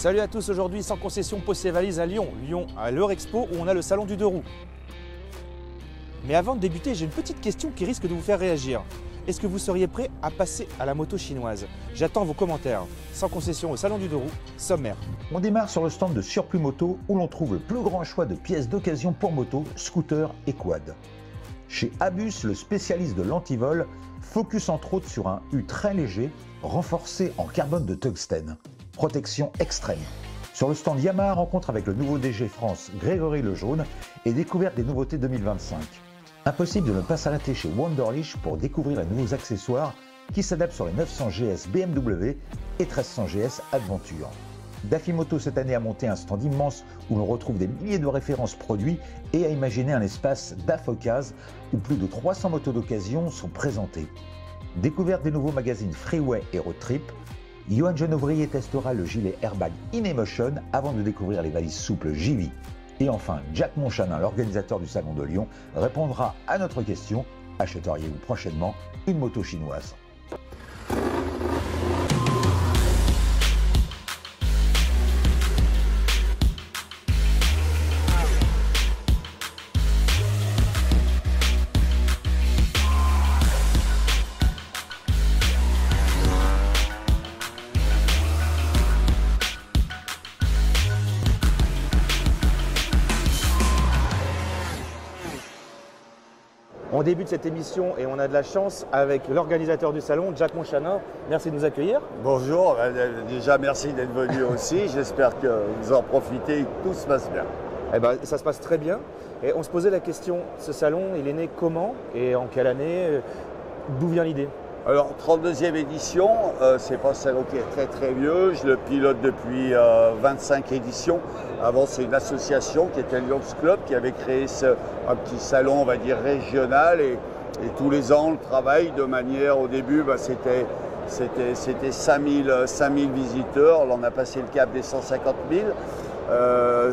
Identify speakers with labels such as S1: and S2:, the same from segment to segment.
S1: Salut à tous, aujourd'hui sans concession Pose & Valises à Lyon. Lyon à l'Eurexpo où on a le salon du deux roues. Mais avant de débuter, j'ai une petite question qui risque de vous faire réagir. Est-ce que vous seriez prêt à passer à la moto chinoise? J'attends vos commentaires. Sans concession au salon du deux roues, sommaire.
S2: On démarre sur le stand de Surplus Moto où l'on trouve le plus grand choix de pièces d'occasion pour moto, scooter et quad. Chez Abus, le spécialiste de l'antivol, focus entre autres sur un U très léger, renforcé en carbone de tungstène. Protection extrême. Sur le stand Yamaha, rencontre avec le nouveau DG France, Grégory Lejaune, et découverte des nouveautés 2025. Impossible de ne pas s'arrêter chez Wunderlich pour découvrir les nouveaux accessoires qui s'adaptent sur les 900 GS BMW et 1300 GS Adventure. Dafimoto cette année a monté un stand immense où l'on retrouve des milliers de références produits et a imaginé un espace d'Afocase où plus de 300 motos d'occasion sont présentées. Découverte des nouveaux magazines Freeway et Road Trip, Johan Jeune-Ouvrier testera le gilet airbag InEmotion avant de découvrir les valises souples JV. Et enfin, Jack Monchanin, l'organisateur du Salon de Lyon, répondra à notre question: achèteriez-vous prochainement une moto chinoise?
S1: On débute cette émission et on a de la chance avec l'organisateur du salon, Jack Monchanin. Merci de nous accueillir.
S3: Bonjour, déjà merci d'être venu aussi. J'espère que vous en profitez et que tout se passe bien.
S1: Eh ben, ça se passe très bien. Et on se posait la question, ce salon, il est né comment et en quelle année? D'où vient l'idée?
S3: Alors, 32e édition, c'est pas un salon qui est très vieux. Je le pilote depuis 25 éditions. Avant, c'est une association qui était Lions Club qui avait créé un petit salon, on va dire, régional. Et tous les ans, on le travaille de manière, au début, c'était 5000 visiteurs. Là, on a passé le cap des 150 000.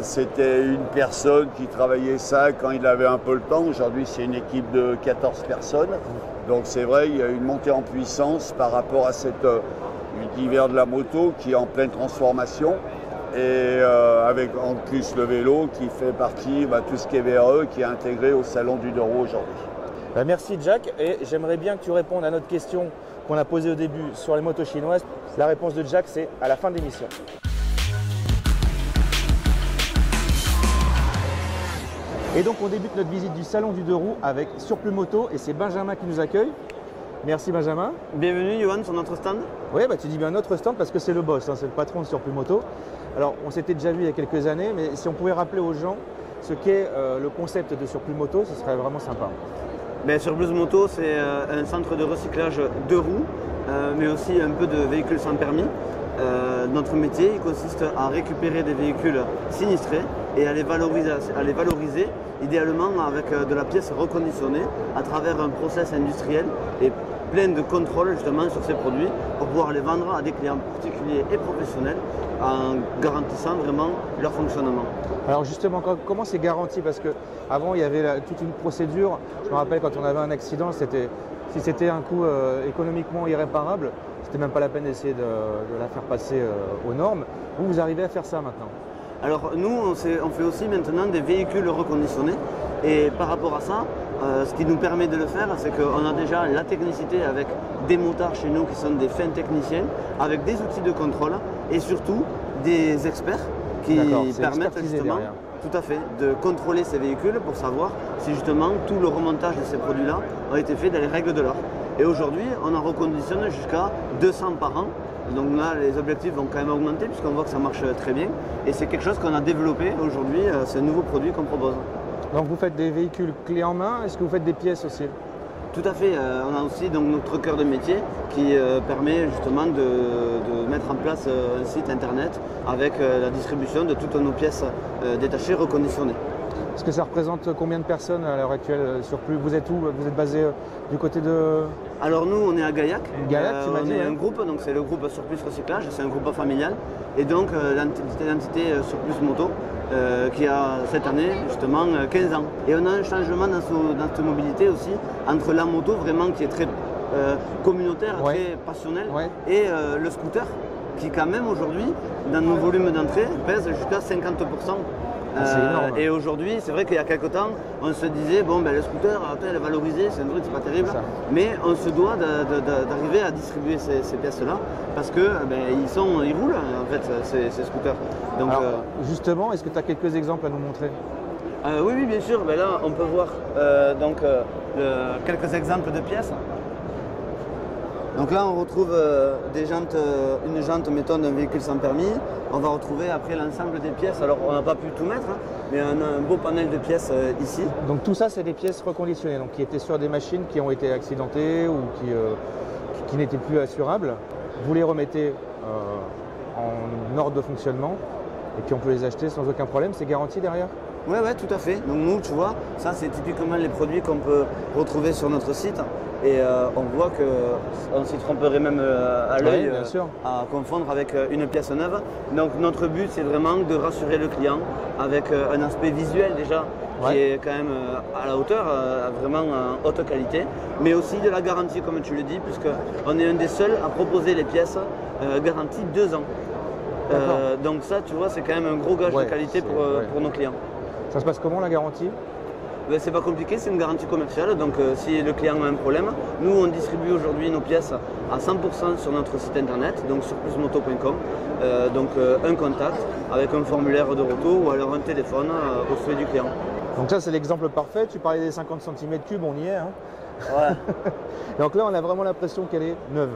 S3: C'était une personne qui travaillait ça quand il avait un peu le temps. Aujourd'hui, c'est une équipe de 14 personnes. Donc c'est vrai, il y a une montée en puissance par rapport à cet univers de la moto qui est en pleine transformation. Et avec en plus le vélo qui fait partie, tout ce qui est VRE, qui est intégré au salon du deux roues aujourd'hui.
S1: Merci Jack, et j'aimerais bien que tu répondes à notre question qu'on a posée au début sur les motos chinoises. La réponse de Jack, c'est à la fin de l'émission. Et donc on débute notre visite du salon du deux roues avec Surplus Moto et c'est Benjamin qui nous accueille. Merci Benjamin.
S4: Bienvenue Johan sur notre stand.
S1: Oui, tu dis bien notre stand parce que c'est le boss, c'est le patron de Surplus Moto. Alors on s'était déjà vu il y a quelques années, mais si on pouvait rappeler aux gens ce qu'est le concept de Surplus Moto, ce serait vraiment sympa.
S4: Surplus Moto, c'est un centre de recyclage de roues, mais aussi un peu de véhicules sans permis. Notre métier il consiste à récupérer des véhicules sinistrés et à les valoriser idéalement avec de la pièce reconditionnée à travers un process industriel et plein de contrôles justement sur ces produits pour pouvoir les vendre à des clients particuliers et professionnels en garantissant vraiment leur fonctionnement.
S1: Alors justement, comment c'est garanti? Parce qu'avant il y avait toute une procédure. Je me rappelle quand on avait un accident, si c'était un coût économiquement irréparable, c'était même pas la peine d'essayer de la faire passer aux normes. Vous arrivez à faire ça maintenant?
S4: Alors nous, on fait aussi maintenant des véhicules reconditionnés et par rapport à ça, ce qui nous permet de le faire, c'est qu'on a déjà la technicité avec des motards chez nous qui sont des fins techniciens, avec des outils de contrôle et surtout des experts qui permettent justement tout à fait de contrôler ces véhicules pour savoir si justement tout le remontage de ces produits-là a été fait dans les règles de l'art. Et aujourd'hui, on en reconditionne jusqu'à 200 par an. Donc là, les objectifs vont quand même augmenter puisqu'on voit que ça marche très bien. Et c'est quelque chose qu'on a développé aujourd'hui, c'est un nouveau produit qu'on propose.
S1: Donc vous faites des véhicules clés en main, est-ce que vous faites des pièces aussi?
S4: Tout à fait, on a aussi donc, notre cœur de métier qui permet justement de mettre en place un site internet avec la distribution de toutes nos pièces détachées reconditionnées.
S1: Est-ce que ça représente combien de personnes à l'heure actuelle Surplus? Vous êtes où? Vous êtes basé du côté de...
S4: Alors nous, on est à Gaillac.
S1: Gaillac, tu m'as dit,
S4: on est un groupe, donc c'est le groupe Surplus Recyclage, c'est un groupe familial. Et donc l'entité Surplus Moto qui a cette année justement 15 ans. Et on a un changement dans cette mobilité aussi entre la moto vraiment qui est très communautaire, très passionnelle, et le scooter qui quand même aujourd'hui, dans nos volumes d'entrée, pèse jusqu'à 50%.
S1: C'est énorme.
S4: Et aujourd'hui, c'est vrai qu'il y a quelques temps, on se disait, bon, ben, le scooter, elle est valorisée, c'est un truc, c'est pas terrible. Mais on se doit d'arriver à distribuer ces pièces-là parce que ils roulent en fait, ces scooters. Donc,
S1: Alors, justement, est-ce que tu as quelques exemples à nous montrer?
S4: oui, bien sûr. Ben là, on peut voir quelques exemples de pièces. Donc là, on retrouve une jante, mettons, d'un véhicule sans permis. On va retrouver après l'ensemble des pièces. Alors, on n'a pas pu tout mettre, hein, mais on a un beau panel de pièces ici.
S1: Donc tout ça, c'est des pièces reconditionnées, donc qui étaient sur des machines qui ont été accidentées ou qui n'étaient plus assurables. Vous les remettez en ordre de fonctionnement et puis on peut les acheter sans aucun problème. C'est garanti derrière?
S4: Oui, tout à fait. Donc nous, tu vois, ça c'est typiquement les produits qu'on peut retrouver sur notre site. Et on voit qu'on s'y tromperait même à l'œil à confondre avec une pièce neuve. Donc notre but, c'est vraiment de rassurer le client avec un aspect visuel déjà qui est quand même à la hauteur, vraiment en haute qualité, mais aussi de la garantie, comme tu le dis, puisqu'on est un des seuls à proposer les pièces garanties 2 ans. Donc ça, tu vois, c'est quand même un gros gage de qualité pour nos clients.
S1: Ça se passe comment la garantie?
S4: C'est pas compliqué, c'est une garantie commerciale, donc si le client a un problème, nous on distribue aujourd'hui nos pièces à 100% sur notre site internet, donc sur plusmoto.com, donc un contact avec un formulaire de retour ou alors un téléphone au souhait du client.
S1: Donc ça c'est l'exemple parfait, tu parlais des 50 cm3, on y est. Hein.
S4: Ouais.
S1: Donc là on a vraiment l'impression qu'elle est neuve,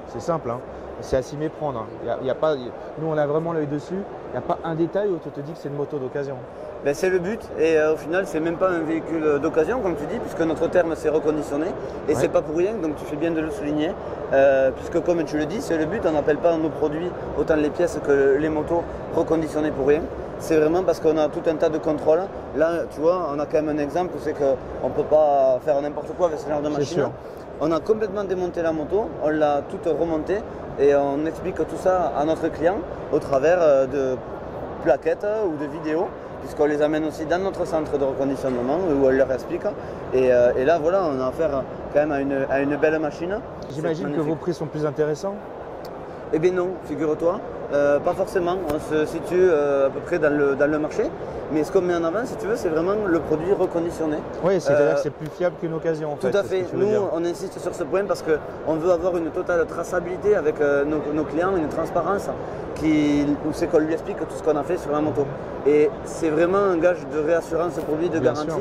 S1: c'est simple, hein. C'est à s'y méprendre. Hein. Y a pas, nous on a vraiment l'œil dessus, il n'y a pas un détail où tu te dis que c'est une moto d'occasion.
S4: Ben, c'est le but et au final c'est même pas un véhicule d'occasion comme tu dis puisque notre terme c'est reconditionné et c'est pas pour rien, donc tu fais bien de le souligner puisque comme tu le dis c'est le but, on n'appelle pas nos produits autant les pièces que les motos reconditionnées pour rien. C'est vraiment parce qu'on a tout un tas de contrôles. Là tu vois on a quand même un exemple, c'est qu'on ne peut pas faire n'importe quoi avec ce genre de machine. On a complètement démonté la moto, on l'a toute remontée et on explique tout ça à notre client au travers de plaquettes ou de vidéos, puisqu'on les amène aussi dans notre centre de reconditionnement où on leur explique. Et là, voilà, on a affaire quand même à une belle machine.
S1: J'imagine que vos prix sont plus intéressants?
S4: Eh bien non, figure-toi, pas forcément. On se situe à peu près dans le marché. Mais ce qu'on met en avant, si tu veux, c'est vraiment le produit reconditionné.
S1: Oui, c'est-à-dire que c'est plus fiable qu'une occasion en fait.
S4: Tout à fait. Nous, on insiste sur ce point parce qu'on veut avoir une totale traçabilité avec nos clients, une transparence où c'est qu'on lui explique tout ce qu'on a fait sur la moto. Et c'est vraiment un gage de réassurance produit, de garantie.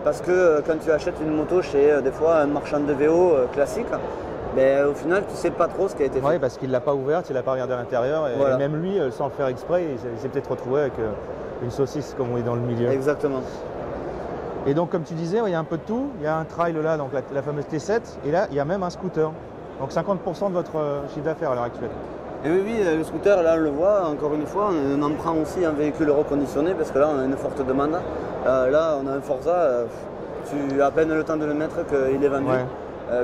S4: Parce que quand tu achètes une moto chez des fois un marchand de VO classique, ben, au final, tu ne sais pas trop ce qui a été fait.
S1: Oui, parce qu'il ne l'a pas ouverte, il n'a pas regardé à l'intérieur. Et même lui, sans le faire exprès, il s'est peut-être retrouvé avec une saucisse, comme on est dans le milieu.
S4: Exactement.
S1: Et donc, comme tu disais, il y a un peu de tout. Il y a un trail là, donc la fameuse T7. Et là, il y a même un scooter. Donc 50% de votre chiffre d'affaires à l'heure actuelle.
S4: Et oui, le scooter, là, on le voit, encore une fois, on en prend aussi un véhicule reconditionné parce que là, on a une forte demande. Là, on a un Forza, tu as à peine le temps de le mettre qu'il est vendu.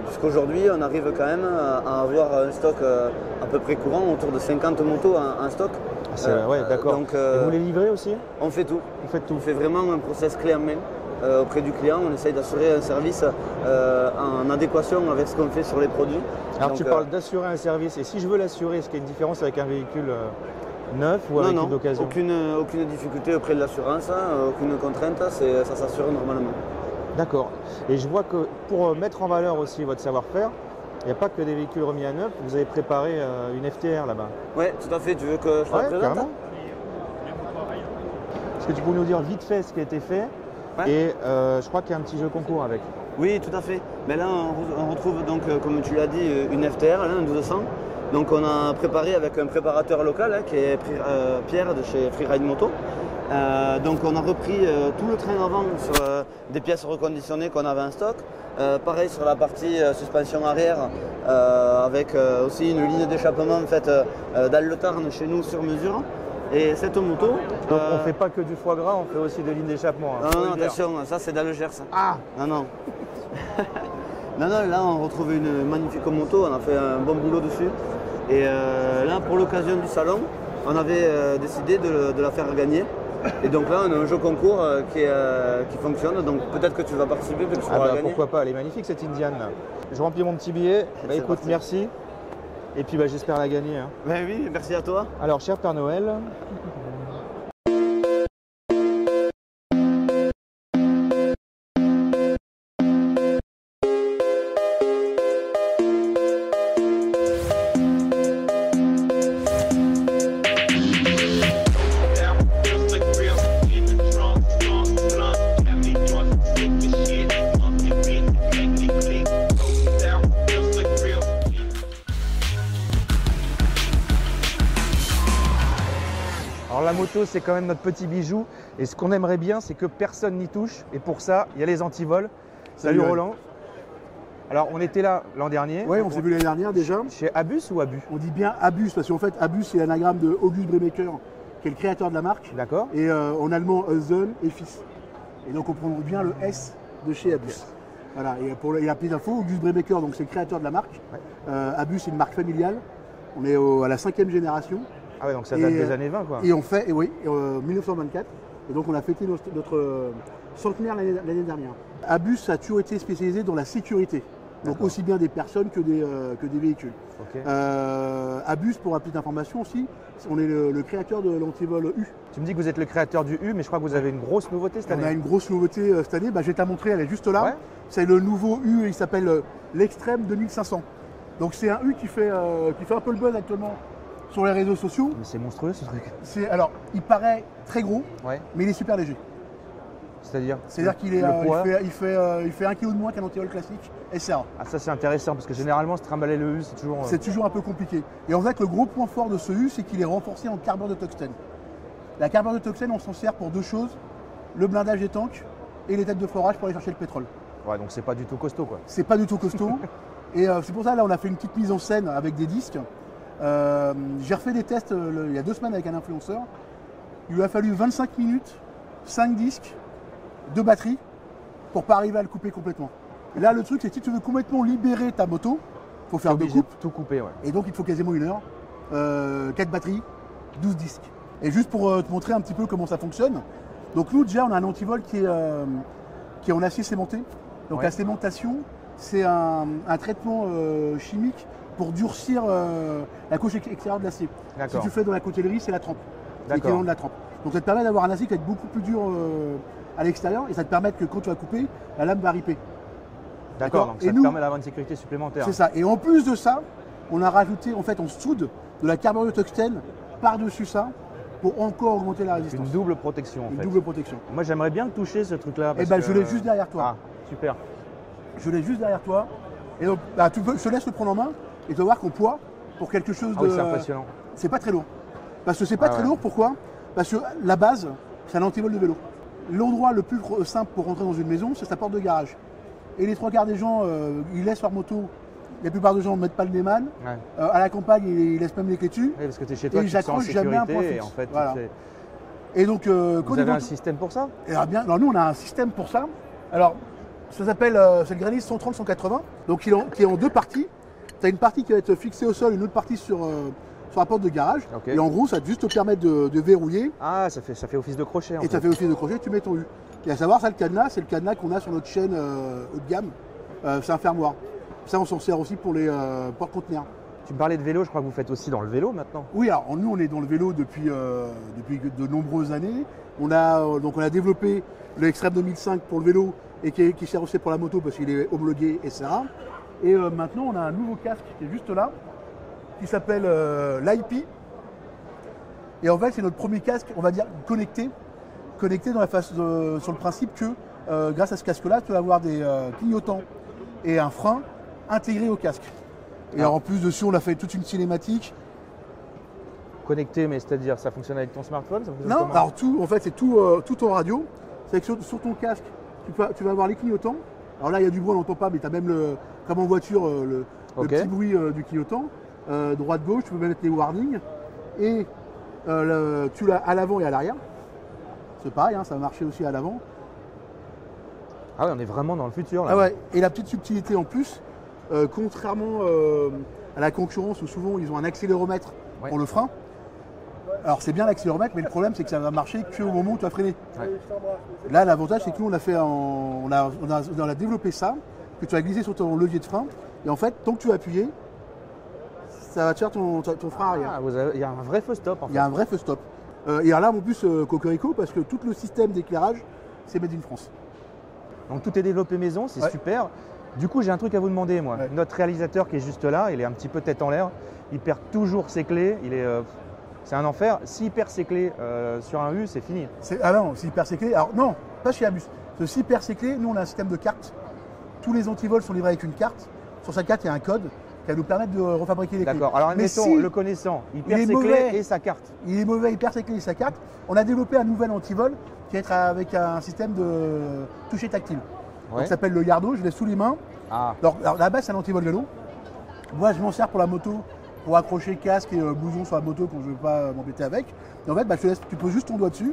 S4: Puisqu'aujourd'hui, on arrive quand même à avoir un stock à peu près courant, autour de 50 motos en stock.
S1: Oui, d'accord. Et vous les livrez aussi?
S4: On fait tout.
S1: Vous faites tout.
S4: On fait vraiment un process clé en main auprès du client. On essaye d'assurer un service en adéquation avec ce qu'on fait sur les produits.
S1: Alors tu parles d'assurer un service. Et si je veux l'assurer, est-ce qu'il y a une différence avec un véhicule neuf ou avec une d'occasion?
S4: Aucune difficulté auprès de l'assurance, aucune contrainte, ça s'assure normalement.
S1: D'accord. Et je vois que pour mettre en valeur aussi votre savoir-faire, il n'y a pas que des véhicules remis à neuf, vous avez préparé une FTR là-bas.
S4: Oui, tout à fait. Tu veux que je te la présente?
S1: Carrément. Est-ce que tu peux nous dire vite fait ce qui a été fait? Et je crois qu'il y a un petit jeu concours avec.
S4: Oui, tout à fait. Mais là, on retrouve donc, comme tu l'as dit, une FTR, un 1200. Donc on a préparé avec un préparateur local qui est Pierre de chez Freeride Moto. Donc on a repris tout le train avant sur des pièces reconditionnées qu'on avait en stock. Pareil sur la partie suspension arrière avec aussi une ligne d'échappement faite dans le Tarn chez nous sur mesure. Et cette moto...
S1: Donc on ne fait pas que du foie gras, on fait aussi des lignes d'échappement. Hein,
S4: non, attention, ça c'est dans le Gers.
S1: Ah
S4: non. Non, là on retrouve une magnifique moto, on a fait un bon boulot dessus. Et là pour l'occasion du salon, on avait décidé de la faire gagner. Et donc là on a un jeu concours qui fonctionne, donc peut-être que tu vas participer, peut-être que tu pourras gagner.
S1: Pourquoi pas, elle est magnifique cette Indiane là. Je remplis mon petit billet, écoute, merci. Et puis bah, j'espère la gagner. Hein.
S4: Ben oui, merci à toi.
S1: Alors, cher Père Noël, alors la moto c'est quand même notre petit bijou et ce qu'on aimerait bien c'est que personne n'y touche et pour ça il y a les antivols. Salut Roland. Alors on était là l'an dernier.
S5: Oui, on s'est vu l'année dernière déjà.
S1: Chez Abus ou Abus?
S5: On dit bien Abus parce qu'en fait Abus c'est l'anagramme de August Bremaker qui est le créateur de la marque.
S1: D'accord.
S5: Et en allemand Son et fils. Et donc on prononce bien le S de chez Abus.
S1: Yes.
S5: Voilà, et pour la petite info, August Bremaker, donc c'est le créateur de la marque.
S1: Ouais.
S5: Abus c'est une marque familiale. On est à la 5e génération.
S1: Ah ouais, donc ça date des années 20 quoi.
S5: Et on fait, et oui, 1924. Et donc on a fêté notre centenaire l'année dernière. Abus a toujours été spécialisé dans la sécurité. Donc aussi bien des personnes que des véhicules.
S1: Okay.
S5: Abus, pour la petite information aussi, on est le créateur de l'antivol U.
S1: Tu me dis que vous êtes le créateur du U, mais je crois que vous avez une grosse nouveauté cette année.
S5: On a une grosse nouveauté cette année, je vais te la montrer, elle est juste là.
S1: Ouais.
S5: C'est le nouveau U, il s'appelle l'Extreme 2500. Donc c'est un U qui fait un peu le buzz actuellement sur les réseaux sociaux.
S1: Mais c'est monstrueux ce truc.
S5: Alors, il paraît très gros,
S1: Ouais.
S5: mais il est super léger.
S1: C'est-à-dire
S5: qu'il est,
S1: le poids.
S5: il fait 1 kg de moins qu'un antivol classique SRA.
S1: Ah ça c'est intéressant parce que généralement se trimballer le U c'est toujours...
S5: C'est toujours un peu compliqué. Et en fait, le gros point fort de ce U, c'est qu'il est renforcé en carbure de tungstène. La carbure de tungstène, on s'en sert pour deux choses, le blindage des tanks et les têtes de forage pour aller chercher le pétrole.
S1: Ouais, donc c'est pas du tout costaud quoi.
S5: C'est pas du tout costaud. Et c'est pour ça, là, on a fait une petite mise en scène avec des disques. J'ai refait des tests il y a 2 semaines avec un influenceur. Il lui a fallu 25 minutes, 5 disques, 2 batteries pour pas arriver à le couper complètement. Et là, le truc, c'est que si tu veux complètement libérer ta moto, il faut faire 2 coupes.
S1: Tout couper, ouais.
S5: Et donc, il faut quasiment 1 heure. 4 batteries, 12 disques. Et juste pour te montrer un petit peu comment ça fonctionne. Donc, nous, déjà, on a un antivol qui est en acier cémenté. Donc, la cémentation, c'est un traitement chimique pour durcir la couche extérieure de l'acier. Si tu fais dans la coutellerie, c'est la trempe. C'est l'équivalent de la trempe. Donc, ça te permet d'avoir un acier qui va être beaucoup plus dur à l'extérieur et ça te permet que quand tu vas couper, la lame va riper.
S1: D'accord, donc ça te permet d'avoir une sécurité supplémentaire.
S5: C'est ça. Et en plus de ça, on a rajouté, en fait, on soude de la carbure de tungstène par-dessus ça pour encore augmenter la résistance.
S1: Une double protection en fait.
S5: Une double protection.
S1: Moi j'aimerais bien toucher ce truc-là.
S5: Eh ben, je l'ai juste derrière toi.
S1: Ah, super.
S5: Je l'ai juste derrière toi. Et donc, je te laisse le prendre en main et tu vas voir qu'au poids, pour quelque chose de.
S1: Oui, c'est impressionnant.
S5: C'est pas très lourd. Parce que c'est pas très lourd, pourquoi? Parce que la base, c'est un antivol de vélo. L'endroit le plus simple pour rentrer dans une maison, c'est sa porte de garage. Et les 3/4 des gens, ils laissent leur moto. La plupart des gens ne mettent pas le Neyman. Ouais. À la campagne, ils laissent même les clés dessus.
S1: Oui, parce que tu es chez toi,
S5: et
S1: tu te sens en
S5: jamais un point
S1: sécurité.
S5: fixe.
S1: Et en fait,
S5: voilà. Et donc,
S1: vous avez un système pour ça?
S5: Alors, nous, on a un système pour ça. Alors, ça s'appelle, c'est le Granny 130-180. Donc, qui est en 2 parties. Tu as une partie qui va être fixée au sol, une autre partie sur la porte de garage. Okay. Et en gros, ça va juste te permettre de verrouiller.
S1: Ah, ça fait office de crochet.
S5: Et ça fait office de crochet, tu mets ton U. Et à savoir, ça, le cadenas, c'est le cadenas qu'on a sur notre chaîne haut de gamme. C'est un fermoir. Ça, on s'en sert aussi pour les porte-conteneurs.
S1: Tu me parlais de vélo, je crois que vous faites aussi dans le vélo maintenant.
S5: Oui, alors nous, on est dans le vélo depuis de nombreuses années. On a développé le Extreme 2005 pour le vélo et qui sert aussi pour la moto parce qu'il est homologué SRA. Et maintenant, on a un nouveau casque qui est juste là, qui s'appelle l'IP. Et en fait, c'est notre premier casque, on va dire, connecté dans la face sur le principe que grâce à ce casque-là, tu vas avoir des clignotants et un frein intégré au casque. Et alors, en plus dessus, on a fait toute une cinématique.
S1: Connecté, mais c'est-à-dire, ça fonctionne avec ton smartphone?
S5: Non, alors en fait, c'est tout en radio. C'est que sur ton casque, tu vas avoir les clignotants. Alors là, il y a du bruit, on n'entend pas, mais tu as même, comme en voiture, le petit bruit du clignotant. Droite-gauche, tu peux mettre les warnings. Et tu l'as à l'avant et à l'arrière. C'est pareil, hein, ça va marcher aussi à l'avant.
S1: Ah ouais, on est vraiment dans le futur là.
S5: Ah ouais, et la petite subtilité en plus, contrairement à la concurrence où souvent ils ont un accéléromètre pour le frein. Alors c'est bien l'accéléromètre, mais le problème c'est que ça va marcher qu'au moment où tu vas freiner. Ouais. Là, l'avantage c'est que nous on a développé ça, que tu vas glisser sur ton levier de frein, et en fait, tant que tu vas appuyer, ça va te faire ton frein arrière.
S1: Ah, il y a un vrai feu stop en fait.
S5: Il y a un vrai feu stop. Et alors là, en plus, cocorico, parce que tout le système d'éclairage, c'est made in France.
S1: Donc tout est développé maison, c'est
S5: Ouais.
S1: super. Du coup, j'ai un truc à vous demander, moi.
S5: Ouais.
S1: Notre réalisateur qui est juste là, il est un petit peu tête en l'air. Il perd toujours ses clés. C'est un enfer. S'il perd ses clés sur un U, c'est fini.
S5: Ah non, s'il perd ses clés. Alors non, pas chez Abus. S'il perd ses clés, nous on a un système de cartes. Tous les antivols sont livrés avec une carte. Sur sa carte, il y a un code qui va nous permettre de refabriquer les clés.
S1: D'accord. Alors
S5: Mais
S1: admettons,
S5: si
S1: le connaissant, il perd
S5: est
S1: ses
S5: mauvais,
S1: clés et sa carte.
S5: il est mauvais, il perd ses clés et sa carte. On a développé un nouvel antivol qui va être avec un système de toucher tactile. Donc,
S1: Ouais.
S5: ça s'appelle le Yardo, je l'ai sous les mains.
S1: Ah,
S5: Alors là-bas, c'est un antivol vélo. Moi, je m'en sers pour la moto, pour accrocher casque et blouson sur la moto quand je ne veux pas m'embêter avec. Et en fait, je te laisse, tu poses juste ton doigt dessus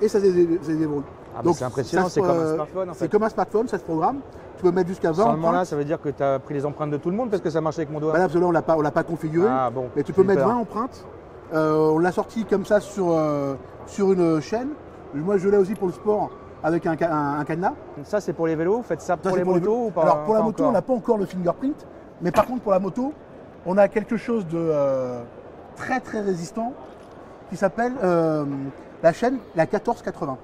S5: et ça se déroule.
S1: ah bah c'est impressionnant,
S5: ça se-
S1: c'est comme un smartphone en
S5: C'est
S1: fait.
S5: comme un smartphone, ça se programme. Tu peux mettre jusqu'à 20
S1: Seulement là,
S5: empreintes.
S1: ça veut dire que tu as pris les empreintes de tout le monde parce que ça marche avec mon doigt.
S5: Bah là, parce que là, on l'a pas configuré.
S1: Ah bon.
S5: Mais tu peux mettre
S1: super.
S5: 20 empreintes. On l'a sorti comme ça sur une chaîne. Moi, je l'ai aussi pour le sport avec un cadenas.
S1: Ça, c'est pour les vélos. Vous faites ça
S5: Ça,
S1: pour
S5: c'est
S1: les motos ou pas?
S5: Alors pour la
S1: pas
S5: moto,
S1: encore
S5: on n'a pas encore le fingerprint. Mais par contre, pour la moto, on a quelque chose de très très résistant qui s'appelle la chaîne, la 1480.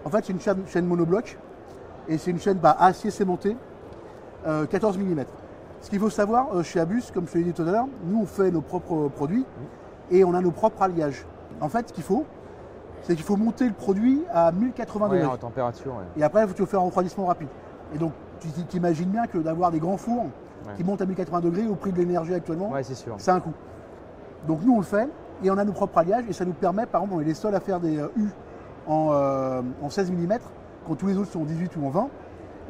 S5: En fait, c'est une chaîne monobloc et c'est une chaîne acier cémenté, 14 mm. Ce qu'il faut savoir chez Abus, comme je te l'ai dit tout à l'heure, nous on fait nos propres produits et on a nos propres alliages. En fait, ce qu'il faut, c'est qu'il faut monter le produit à 1080
S1: Ouais,
S5: degrés.
S1: en température. Ouais.
S5: Et après, tu vas faire un refroidissement rapide. Et donc, tu t'imagines bien que d'avoir des grands fours
S1: Ouais.
S5: qui montent à 1080 degrés au prix de l'énergie actuellement,
S1: Ouais, c'est sûr.
S5: c'est un coût. Donc nous, on le fait et on a nos propres alliages et ça nous permet, par exemple, on est les seuls à faire des U en 16 mm quand tous les autres sont en 18 ou en 20.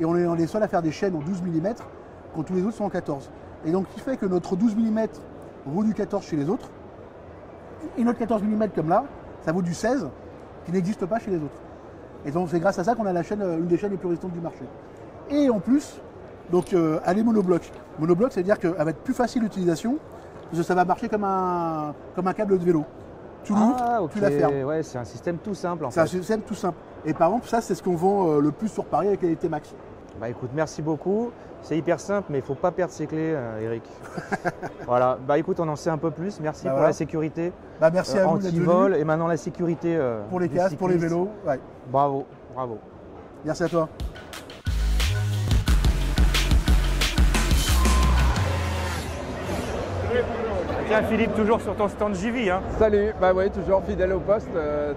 S5: Et on est les seuls à faire des chaînes en 12 mm quand tous les autres sont en 14. Et donc, ce qui fait que notre 12 mm vaut du 14 chez les autres. Et notre 14 mm comme là, ça vaut du 16 qui n'existe pas chez les autres. Et donc, c'est grâce à ça qu'on a une des chaînes les plus résistantes du marché. Et en plus, donc, elle est monobloc. Monobloc, c'est-à-dire qu'elle va être plus facile d'utilisation parce que ça va marcher comme un câble de vélo. Tu l'ouvres,
S1: Ah, ok.
S5: tu la fermes.
S1: Ouais, c'est un système tout simple en
S5: C'est un
S1: fait.
S5: système tout simple. Et par exemple, ça, c'est ce qu'on vend le plus sur Paris avec les T-Max.
S1: Bah écoute, merci beaucoup. C'est hyper simple, mais il ne faut pas perdre ses clés, Eric. Voilà. Bah écoute, on en sait un peu plus. Merci pour
S5: voilà.
S1: la sécurité.
S5: Merci à vous d'être
S1: Anti-vol
S5: venus
S1: et maintenant la sécurité.
S5: pour les
S1: des
S5: casques, pour les
S1: cyclistes.
S5: vélos. Ouais.
S1: Bravo, bravo.
S5: Merci à toi.
S1: Tiens Philippe, toujours sur ton stand JV. Hein.
S6: Salut, bah ouais, toujours fidèle au poste.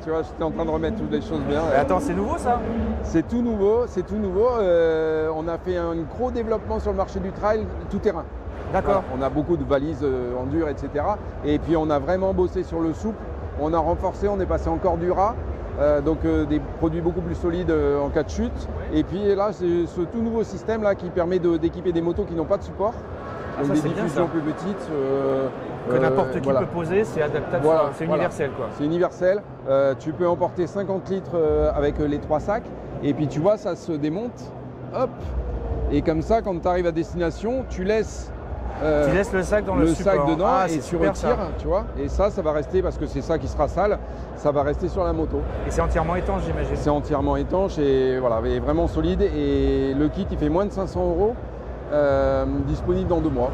S6: Tu vois, j'étais en train de remettre toutes les choses bien.
S1: Mais attends, c'est nouveau ça?
S6: C'est tout nouveau, c'est tout nouveau. On a fait un gros développement sur le marché du trail tout terrain.
S1: D'accord.
S6: Voilà, on a beaucoup de valises en dur, etc. Et puis on a vraiment bossé sur le souple. On a renforcé, on est passé encore du ras. Donc des produits beaucoup plus solides en cas de chute. Et puis là, c'est ce tout nouveau système là qui permet d'équiper des motos qui n'ont pas de support.
S1: Ah,
S6: Donc
S1: ça,
S6: des
S1: c'est bien,
S6: diffusions
S1: ça.
S6: plus petites.
S1: Que n'importe qui
S6: voilà.
S1: peut poser, c'est adaptable,
S6: Voilà,
S1: c'est
S6: voilà.
S1: universel quoi.
S6: C'est universel. Tu peux emporter 50 litres avec les 3 sacs. Et puis tu vois, ça se démonte. Hop. Et comme ça, quand tu arrives à destination, tu laisses
S1: Tu laisses le sac dans le support.
S6: sac dedans
S1: Ah,
S6: et
S1: c'est
S6: tu
S1: super,
S6: retires,
S1: ça.
S6: tu vois. Et ça va rester parce que c'est ça qui sera sale. Ça va rester sur la moto.
S1: Et c'est entièrement étanche, j'imagine.
S6: C'est entièrement étanche et voilà, et vraiment solide. Et le kit, il fait moins de 500 €, disponible dans 2 mois.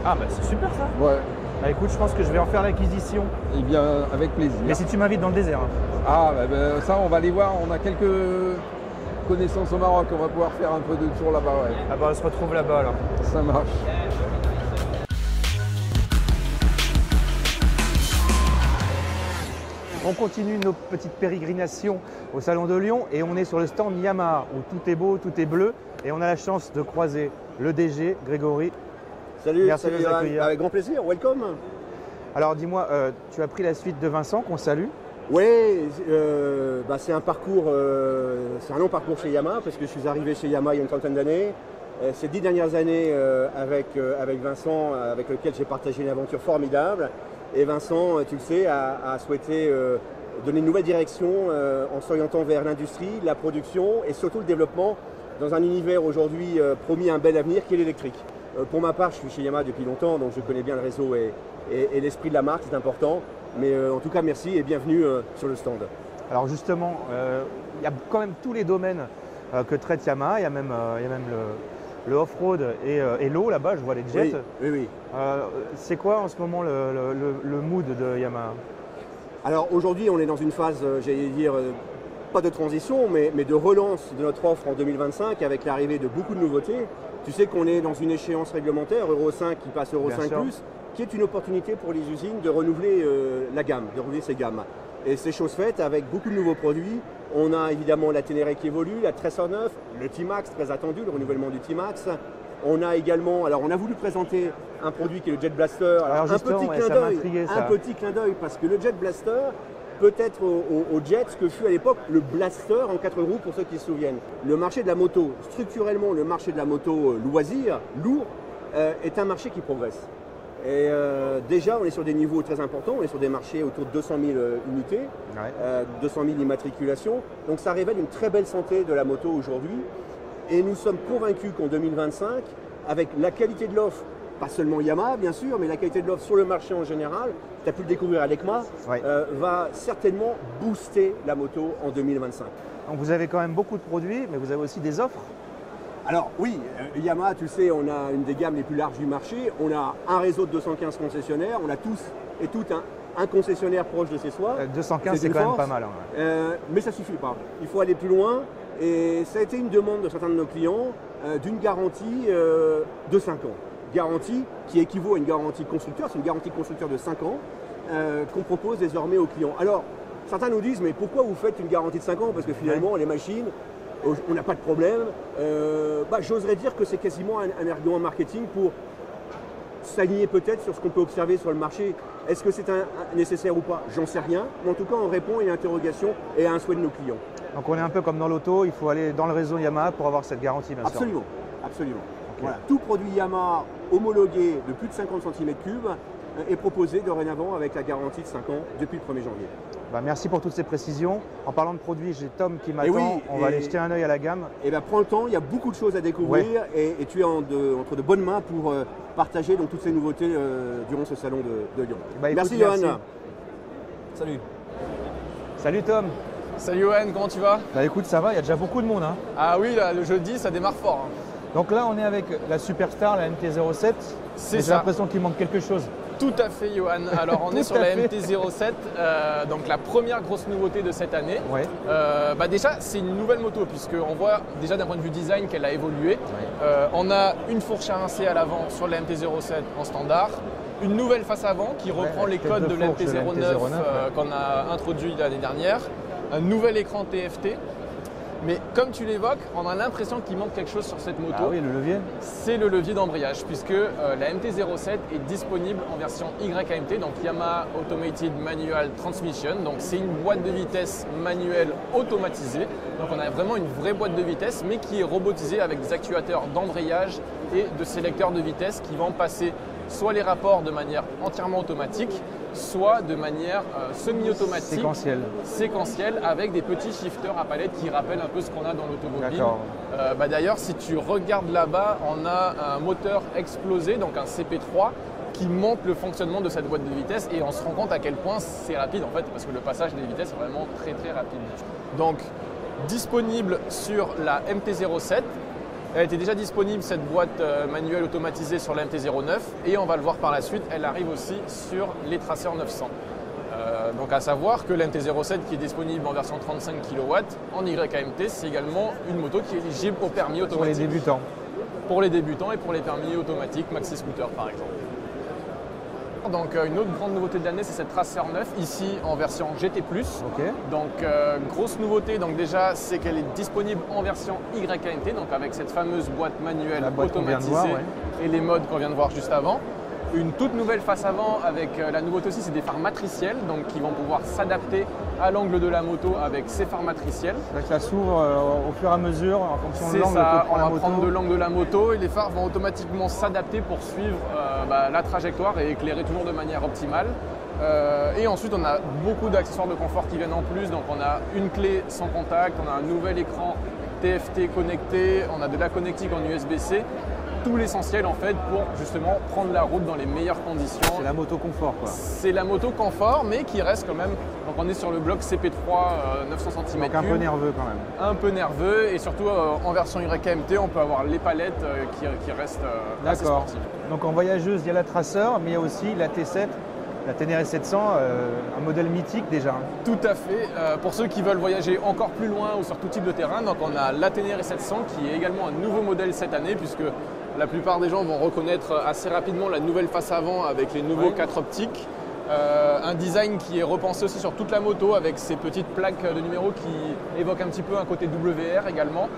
S1: Ah bah c'est super ça.
S6: Ouais.
S1: Bah écoute, je pense que je vais en faire l'acquisition.
S6: Et bien, avec plaisir.
S1: Mais si tu m'invites dans le désert. Hein.
S6: Ah, ça, on va aller voir. On a quelques connaissances au Maroc. On va pouvoir faire un peu de tour là-bas. Ouais.
S1: Ah bah on se retrouve là-bas alors.
S6: Ça marche.
S1: On continue nos petites pérégrinations au Salon de Lyon et on est sur le stand Yamaha où tout est beau, tout est bleu et on a la chance de croiser le DG, Grégory.
S7: Salut,
S1: Merci de nous
S7: Johan.
S1: accueillir.
S7: Avec grand plaisir, welcome.
S1: Alors dis-moi, tu as pris la suite de Vincent qu'on salue.
S7: Oui, c'est un parcours, c'est un long parcours chez Yamaha parce que je suis arrivé chez Yamaha il y a une trentaine d'années. Ces 10 dernières années avec Vincent, avec lequel j'ai partagé une aventure formidable. Et Vincent, tu le sais, a souhaité donner une nouvelle direction en s'orientant vers l'industrie, la production et surtout le développement dans un univers aujourd'hui promis un bel avenir qui est l'électrique. Pour ma part, je suis chez Yamaha depuis longtemps, donc je connais bien le réseau et l'esprit de la marque, c'est important. Mais en tout cas, merci et bienvenue sur le stand.
S1: Alors justement, il y a quand même tous les domaines que traite Yamaha. Il y a même le off-road et l'eau là-bas, je vois les jets.
S7: Oui.
S1: C'est quoi en ce moment le mood de Yamaha?
S7: Alors aujourd'hui, on est dans une phase, j'allais dire, pas de transition, mais de relance de notre offre en 2025 avec l'arrivée de beaucoup de nouveautés. Tu sais qu'on est dans une échéance réglementaire, Euro 5 qui passe Euro
S1: Bien
S7: 5+,
S1: sûr.
S7: qui est une opportunité pour les usines de renouveler la gamme, de renouveler ses gammes. Et c'est chose faite avec beaucoup de nouveaux produits. On a évidemment la Ténéré qui évolue, la Tracer 9, le T-Max très attendu, le renouvellement du T-Max. On a également, alors on a voulu présenter un produit qui est le Jet Blaster. Alors, un petit clin d'œil parce que le Jet Blaster peut être au Jet ce que fut à l'époque le Blaster en 4 roues pour ceux qui se souviennent. Le marché de la moto, structurellement le marché de la moto loisir, lourd, est un marché qui progresse. Et déjà, on est sur des niveaux très importants, on est sur des marchés autour de 200 000 unités, 200 000 immatriculations. Donc ça révèle une très belle santé de la moto aujourd'hui. Et nous sommes convaincus qu'en 2025, avec la qualité de l'offre, pas seulement Yamaha bien sûr, mais la qualité de l'offre sur le marché en général, tu as pu le découvrir à l'ECMA, va certainement booster la moto en 2025.
S1: Donc vous avez quand même beaucoup de produits, mais vous avez aussi des offres.
S7: Alors oui, Yamaha, tu sais, on a une des gammes les plus larges du marché. On a un réseau de 215 concessionnaires. On a tous et toutes un concessionnaire proche de chez soi.
S1: 215, c'est quand même pas mal.
S7: Mais ça ne suffit pas. Il faut aller plus loin. Et ça a été une demande de certains de nos clients d'une garantie de 5 ans. Garantie qui équivaut à une garantie constructeur. C'est une garantie constructeur de 5 ans qu'on propose désormais aux clients. Alors, certains nous disent, mais pourquoi vous faites une garantie de 5 ans? Parce que finalement, les machines, on n'a pas de problème. J'oserais dire que c'est quasiment un argument marketing pour s'aligner peut-être sur ce qu'on peut observer sur le marché. Est-ce que c'est nécessaire ou pas? J'en sais rien. Mais en tout cas, on répond à une interrogation et à un souhait de nos clients.
S1: Donc on est un peu comme dans l'auto, il faut aller dans le réseau Yamaha pour avoir cette garantie, bien sûr.
S7: Absolument. Okay. Voilà. Tout produit Yamaha homologué de plus de 50 cm3 est proposé dorénavant avec la garantie de 5 ans depuis le 1er janvier.
S1: Merci pour toutes ces précisions. En parlant de produits, j'ai Tom qui m'attend. On va aller jeter un œil à la gamme.
S7: Prends le temps, il y a beaucoup de choses à découvrir et tu es entre de bonnes mains pour partager donc, toutes ces nouveautés durant ce salon de Lyon. Merci Johan.
S8: Salut.
S1: Salut Tom.
S8: Salut Johan, comment tu vas?
S1: Écoute, ça va, il y a déjà beaucoup de monde.
S8: Ah oui, là, le jeudi, ça démarre fort.
S1: Donc là, on est avec la Superstar, la MT-07.
S8: C'est ça.
S1: J'ai l'impression qu'il manque quelque chose.
S8: Tout à fait, Johan. Alors, on est sur la MT-07, donc la première grosse nouveauté de cette année. Déjà, c'est une nouvelle moto, puisqu'on voit déjà d'un point de vue design qu'elle a évolué. On a une fourche à rincer à l'avant sur la MT-07 en standard. Une nouvelle face avant qui reprend les codes de la MT-09 qu'on a introduit l'année dernière. Un nouvel écran TFT. Mais comme tu l'évoques, on a l'impression qu'il manque quelque chose sur cette moto.
S1: Ah oui, le levier.
S8: C'est le levier d'embrayage, puisque la MT-07 est disponible en version YAMT, donc Yamaha Automated Manual Transmission. Donc c'est une boîte de vitesse manuelle automatisée. Donc on a vraiment une vraie boîte de vitesse, mais qui est robotisée avec des actuateurs d'embrayage et de sélecteurs de vitesse qui vont passer soit les rapports de manière entièrement automatique, soit de manière semi-automatique, séquentielle, avec des petits shifters à palette qui rappellent un peu ce qu'on a dans l'automobile. D'ailleurs, si tu regardes là-bas, on a un moteur explosé, donc un CP3, qui montre le fonctionnement de cette boîte de vitesse et on se rend compte à quel point c'est rapide en fait, parce que le passage des vitesses est vraiment très très rapide. Donc, disponible sur la MT-07. Elle était déjà disponible, cette boîte manuelle automatisée sur la MT-09 et on va le voir par la suite, elle arrive aussi sur les Tracer 900. Donc à savoir que la MT-07 qui est disponible en version 35 kW en YAMT, c'est également une moto qui est éligible au permis automatique.
S1: Pour les débutants.
S8: Pour les débutants et pour les permis automatiques, maxi scooter par exemple. Donc une autre grande nouveauté de l'année, c'est cette Tracer 9, ici en version GT+. Donc grosse nouveauté, donc déjà c'est qu'elle est disponible en version YAMT, donc avec cette fameuse boîte manuelle automatisée et les modes qu'on vient de voir juste avant. Une toute nouvelle face avant avec la nouveauté aussi, c'est des phares matriciels, donc qui vont pouvoir s'adapter à l'angle de la moto avec ces phares matriciels.
S1: Donc ça s'ouvre au fur et à mesure en fonction de l'angle que prend la moto.
S8: On va prendre de l'angle de la moto et les phares vont automatiquement s'adapter pour suivre la trajectoire et éclairer toujours de manière optimale. Et ensuite, on a beaucoup d'accessoires de confort qui viennent en plus. Donc on a une clé sans contact, on a un nouvel écran TFT connecté, on a de la connectique en USB-C. tout l'essentiel en fait pour justement prendre la route dans les meilleures conditions.
S1: C'est la moto confort quoi.
S8: C'est la moto confort mais qui reste quand même, donc on est sur le bloc CP3 900 cm3.
S1: Donc un peu nerveux quand même.
S8: Un peu nerveux et surtout en version YKMT on peut avoir les palettes qui restent assez
S1: D'accord.
S8: sportives.
S1: Donc en voyageuse il y a la Tracer mais il y a aussi la T7, la Ténéré 700, un modèle mythique déjà.
S8: Tout à fait. Pour ceux qui veulent voyager encore plus loin ou sur tout type de terrain, donc on a la Ténéré 700 qui est également un nouveau modèle cette année puisque la plupart des gens vont reconnaître assez rapidement la nouvelle face avant avec les nouveaux 4 optiques. Un design qui est repensé aussi sur toute la moto avec ces petites plaques de numéros qui évoquent un petit peu un côté WR également.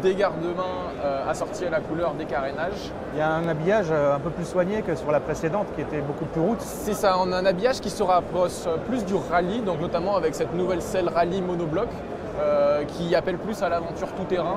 S8: Des garde-mains assortis à la couleur des carénages.
S1: Il y a un habillage un peu plus soigné que sur la précédente qui était beaucoup plus route.
S8: C'est ça, on a un habillage qui se rapproche plus du rallye, donc notamment avec cette nouvelle selle rallye monobloc qui appelle plus à l'aventure tout-terrain.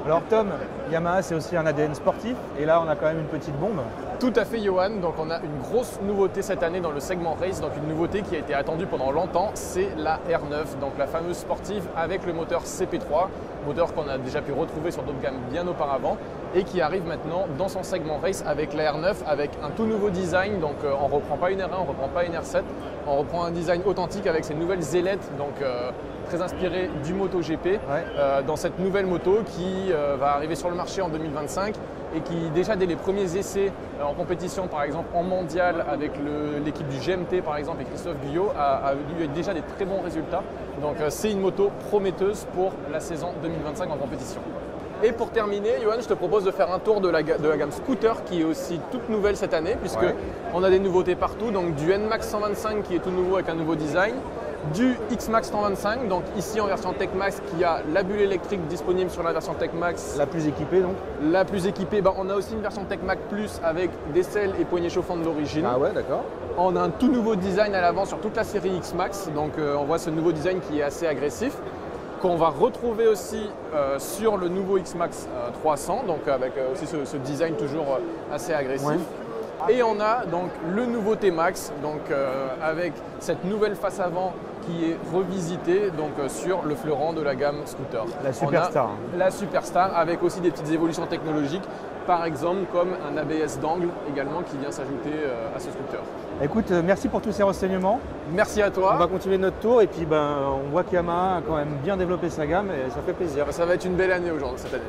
S1: Alors Tom, Yamaha c'est aussi un ADN sportif et là on a quand même une petite bombe.
S8: Tout à fait Johan, donc on a une grosse nouveauté cette année dans le segment race, donc une nouveauté qui a été attendue pendant longtemps, c'est la R9, donc la fameuse sportive avec le moteur CP3, moteur qu'on a déjà pu retrouver sur d'autres gammes bien auparavant et qui arrive maintenant dans son segment race avec la R9 avec un tout nouveau design, donc on ne reprend pas une R1, on ne reprend pas une R7, on reprend un design authentique avec ces nouvelles ailettes, donc très inspiré du MotoGP, dans cette nouvelle moto qui va arriver sur le marché en 2025 et qui déjà dès les premiers essais en compétition par exemple en mondial avec l'équipe du GMT par exemple et Christophe Guyot a eu déjà des très bons résultats. Donc c'est une moto prometteuse pour la saison 2025 en compétition. Et pour terminer, Johan, je te propose de faire un tour de la gamme scooter qui est aussi toute nouvelle cette année puisque on a des nouveautés partout, donc du NMAX 125 qui est tout nouveau avec un nouveau design, du XMAX 125, donc ici en version TechMax qui a la bulle électrique disponible sur la version TechMax.
S1: La plus équipée donc.
S8: La plus équipée, on a aussi une version TechMax Plus avec des selles et poignées chauffantes d'origine.
S1: Ah ouais, d'accord.
S8: On a un tout nouveau design à l'avant sur toute la série XMAX, donc on voit ce nouveau design qui est assez agressif, qu'on va retrouver aussi sur le nouveau XMAX 300, donc avec aussi ce design toujours assez agressif. Ouais. Et on a donc le nouveau T-Max, donc avec cette nouvelle face avant qui est revisitée donc, sur le fleuron de la gamme scooter.
S1: La Superstar.
S8: La Superstar avec aussi des petites évolutions technologiques, par exemple comme un ABS d'angle également qui vient s'ajouter à ce scooter.
S1: Écoute, merci pour tous ces renseignements.
S8: Merci à toi.
S1: On va continuer notre tour et puis on voit que Yamaha a quand même bien développé sa gamme et ça fait plaisir.
S8: Ça va être une belle année aujourd'hui cette année.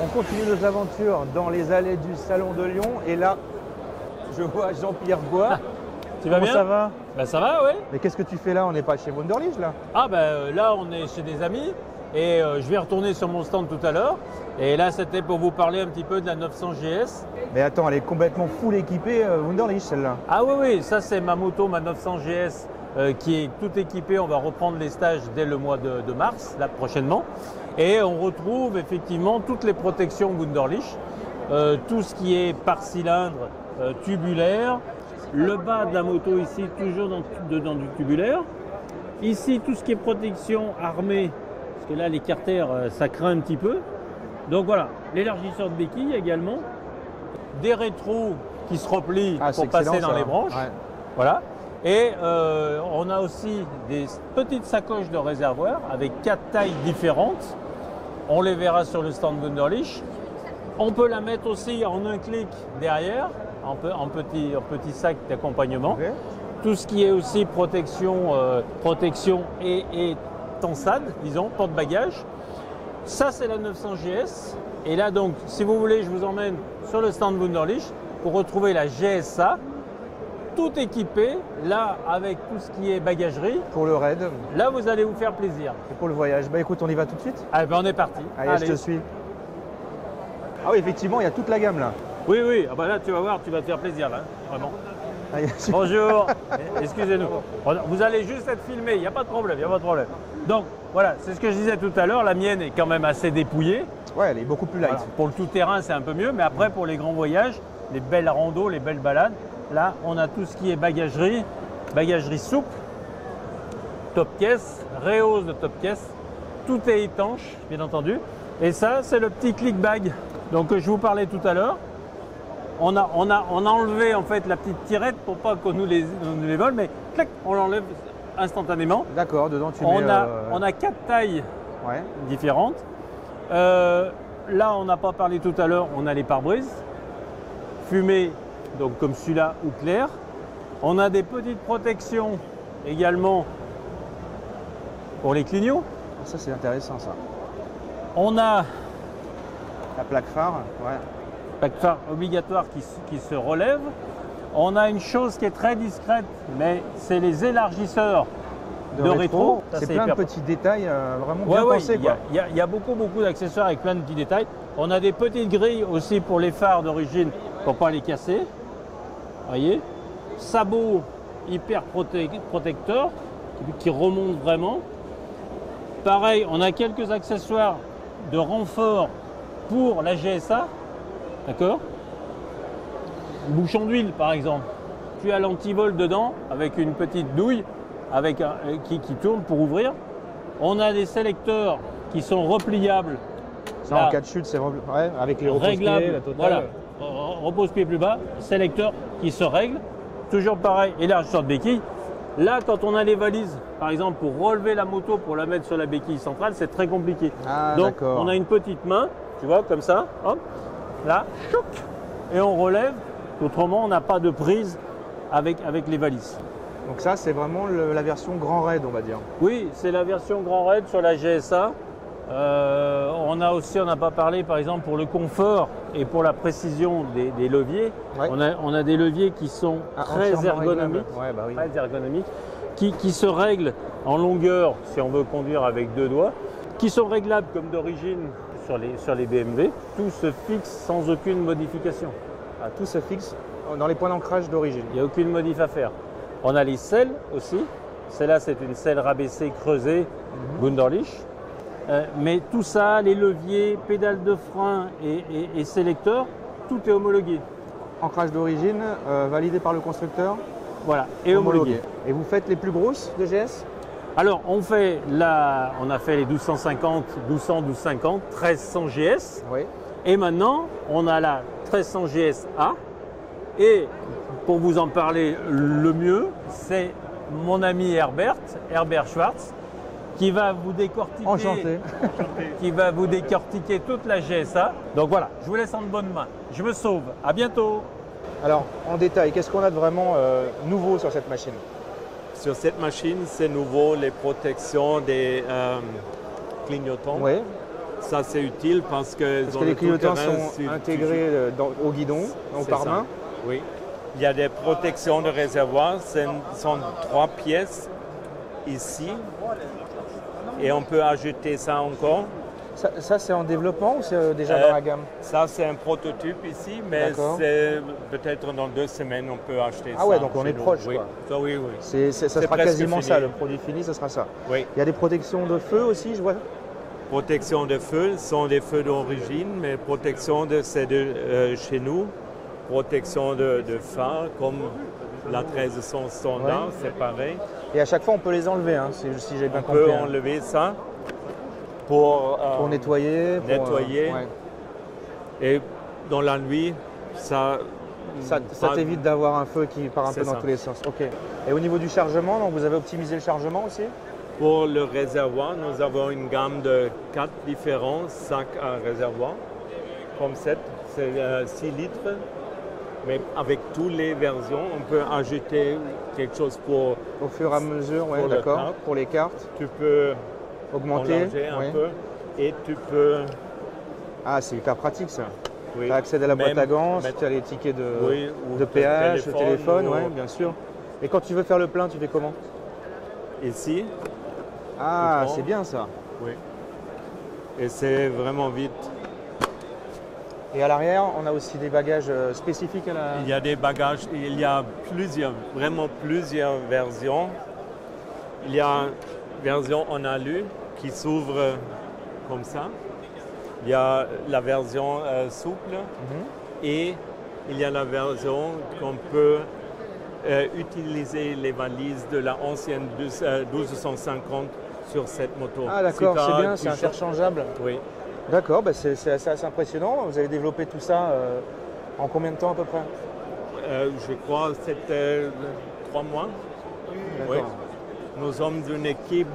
S1: On continue nos aventures dans les allées du Salon de Lyon et là, je vois Jean-Pierre Bois.
S9: Tu vas bien?
S1: Ça va?
S9: Ben ça va, oui.
S1: Mais qu'est-ce que tu fais là? On n'est pas chez Wunderlich là?
S9: Ah là, on est chez des amis et je vais retourner sur mon stand tout à l'heure. Et là, c'était pour vous parler un petit peu de la 900 GS.
S1: Mais attends, elle est complètement full équipée Wunderlich celle-là.
S9: Ah oui, ça c'est ma moto, ma 900 GS qui est toute équipée. On va reprendre les stages dès le mois de mars, là prochainement. Et on retrouve effectivement toutes les protections Wunderlich, tout ce qui est par cylindre, tubulaire, le bas de la moto ici toujours dedans du tubulaire, ici tout ce qui est protection armée, parce que là les carters ça craint un petit peu, donc voilà, l'élargisseur de béquille également, des rétros qui se replient pour passer dans les branches, voilà. Et on a aussi des petites sacoches de réservoir avec 4 tailles différentes. On les verra sur le stand Wunderlich. On peut la mettre aussi en un clic derrière, en petit sac d'accompagnement. Okay. Tout ce qui est aussi protection et tensade, disons, porte-bagages. Ça, c'est la 900 GS. Et là, donc, si vous voulez, je vous emmène sur le stand Wunderlich pour retrouver la GSA. Tout équipé, là avec tout ce qui est bagagerie.
S1: Pour le raid.
S9: Là, vous allez vous faire plaisir.
S1: Et pour le voyage. Bah écoute, on y va tout de suite.
S9: Ah on est parti.
S1: Allez, je te suis. Ah oui, effectivement, il y a toute la gamme là.
S9: Oui. Ah bah là, tu vas voir, tu vas te faire plaisir là, vraiment. Allez, bonjour. Excusez-nous. Vous allez juste être filmé, il n'y a pas de problème, Donc voilà, c'est ce que je disais tout à l'heure, la mienne est quand même assez dépouillée.
S1: Ouais, elle est beaucoup plus light.
S9: Voilà. Pour le tout-terrain, c'est un peu mieux, mais après, pour les grands voyages, les belles randos, les belles balades, là, on a tout ce qui est bagagerie souple, top caisse, réhausse de top caisse, tout est étanche, bien entendu. Et ça, c'est le petit click bag, donc je vous parlais tout à l'heure. On a enlevé en fait la petite tirette pour pas qu'on nous les vole, mais clac, on l'enlève instantanément.
S1: D'accord, dedans tu
S9: on a 4 tailles
S5: Ouais.
S9: différentes. Là, on n'a pas parlé tout à l'heure, on a les pare-brises, fumées, donc comme celui-là, ou clair. On a des petites protections également pour les clignots.
S5: Ça, c'est intéressant, ça.
S9: On a
S5: La plaque phare, ouais.
S9: plaque phare obligatoire qui se relève. On a une chose qui est très discrète, mais c'est les élargisseurs de rétro. Ça,
S5: C'est plein de
S9: hyper-
S5: petits détails vraiment
S9: Ouais,
S5: bien
S9: ouais,
S5: pensés, quoi.
S9: il y a beaucoup d'accessoires avec plein de petits détails. On a des petites grilles aussi pour les phares d'origine pour ne pas les casser. Voyez, sabots hyper protecteurs qui remontent vraiment. Pareil, on a quelques accessoires de renfort pour la GSA, d'accord. Bouchon d'huile par exemple. Tu as l'antivol dedans avec une petite douille avec qui tourne pour ouvrir. On a des sélecteurs qui sont repliables.
S5: Ça,
S9: Là,
S5: en cas de chute, c'est ouais, avec les repose-pieds,
S9: réglable,
S5: la totale.
S9: voilà, repose-pied plus bas, sélecteur qui se règle, toujours pareil, élargisseur de béquille. Là, quand on a les valises, par exemple, pour relever la moto, pour la mettre sur la béquille centrale, c'est très compliqué.
S5: Ah,
S9: Donc,
S5: d'accord.
S9: on a une petite main, tu vois, comme ça, hop, là, chouc, et on relève. Autrement, on n'a pas de prise avec les valises.
S5: Donc ça, c'est vraiment la version grand raid, on va dire.
S9: Oui, c'est la version Grand Raid sur la GSA. On n'a pas parlé par exemple pour le confort et pour la précision des leviers.
S5: Ouais.
S9: On a des leviers qui sont très
S5: entièrement
S9: ergonomiques,
S5: réglable. Ouais, bah oui.
S9: très ergonomiques, qui se règlent en longueur si on veut conduire avec 2 doigts, qui sont réglables comme d'origine sur les BMW. Tout se fixe sans aucune modification.
S5: Ah, tout se fixe dans les points d'ancrage d'origine.
S9: Il n'y a aucune modif à faire. On a les selles aussi. Celle-là, c'est une selle rabaissée, creusée, Wunderlich. Mais tout ça, les leviers, pédales de frein et sélecteurs, tout est homologué.
S5: Ancrage d'origine, validé par le constructeur.
S9: Voilà, et homologué.
S5: Et vous faites les plus grosses de GS?
S9: Alors, on a fait les 1250, 1200, 1250, 1300 GS.
S5: Oui.
S9: Et maintenant, on a la 1300 GS A. Et pour vous en parler le mieux, c'est mon ami Herbert Schwartz, qui va vous décortiquer,
S5: Enchanté.
S9: qui va vous décortiquer toute la GSA. Donc voilà, je vous laisse en de bonnes mains. Je me sauve. À bientôt.
S5: Alors, en détail, qu'est-ce qu'on a de vraiment nouveau sur cette machine?
S10: Sur cette machine, c'est nouveau les protections des clignotants.
S5: Oui.
S10: Ça, c'est utile parce que,
S5: Parce que les clignotants sont intégrés au guidon, au
S10: C'est
S5: pare-main.
S10: ça. Oui. Il y a des protections de réservoir. Ce sont 3 pièces ici. Et on peut ajouter ça encore.
S5: Ça c'est en développement ou c'est déjà dans la gamme?
S10: Ça, c'est un prototype ici, mais
S5: D'accord.
S10: c'est peut-être dans 2 semaines, on peut acheter ça.
S5: Ah ouais, donc on
S10: chez
S5: est
S10: nous.
S5: proche,
S10: Oui.
S5: quoi.
S10: Ça, oui, oui.
S5: Ça
S10: C'est
S5: sera
S10: presque
S5: quasiment
S10: fini.
S5: ça, le produit fini, ça sera ça.
S10: Oui.
S5: Il y a des protections de feu aussi, je vois.
S10: Protection de feu sont des feux d'origine, mais protection c'est de chez nous. Protection de phare, comme la 1300 standard,
S5: Ouais.
S10: c'est pareil.
S5: Et à chaque fois, on peut les enlever, hein, si j'ai bien
S10: On
S5: compris.
S10: peut
S5: hein.
S10: enlever ça pour
S5: Nettoyer.
S10: nettoyer.
S5: ouais.
S10: Et dans la nuit, ça
S5: Ça
S10: pas-
S5: t'évite d'avoir un feu qui part un peu
S10: C'est
S5: dans
S10: ça.
S5: tous les sens. Ok. Et au niveau du chargement, donc vous avez optimisé le chargement aussi?
S10: Pour le réservoir, nous avons une gamme de 4 différents sacs à réservoir. Comme c'est 6 litres. Mais avec toutes les versions, on peut ajouter quelque chose pour
S5: Au fur et à mesure, ouais,
S10: Pour le
S5: d'accord.
S10: carte.
S5: Pour les cartes,
S10: tu peux
S5: augmenter.
S10: enlarger un
S5: ouais.
S10: peu et tu peux
S5: Ah, c'est hyper pratique ça.
S10: oui,
S5: Tu as accès à la boîte
S10: même
S5: à gants,
S10: mettre-
S5: tu as les tickets
S10: oui, ou
S5: de péage, de téléphone,
S10: ou-
S5: ouais, bien sûr. Et quand tu veux faire le plein, tu fais comment?
S10: ici.
S5: Ah,
S10: prends.
S5: c'est bien ça.
S10: Oui. Et c'est vraiment vite.
S5: Et à l'arrière, on a aussi des bagages spécifiques à la...
S10: Il y a des bagages, il y a vraiment plusieurs versions. Il y a une version en alu qui s'ouvre comme ça. Il y a la version souple et il y a la version qu'on peut utiliser les valises de la ancienne 1250 sur cette moto.
S5: Ah d'accord,
S10: Si
S5: c'est
S10: t'as-
S5: bien,
S10: tu
S5: c'est
S10: changes-
S5: interchangeable.
S10: Oui.
S5: D'accord, bah c'est assez impressionnant. Vous avez développé tout ça en combien de temps à peu près?
S10: Je crois que c'était 3 mois. Oui.
S5: D'accord.
S10: Nous sommes une équipe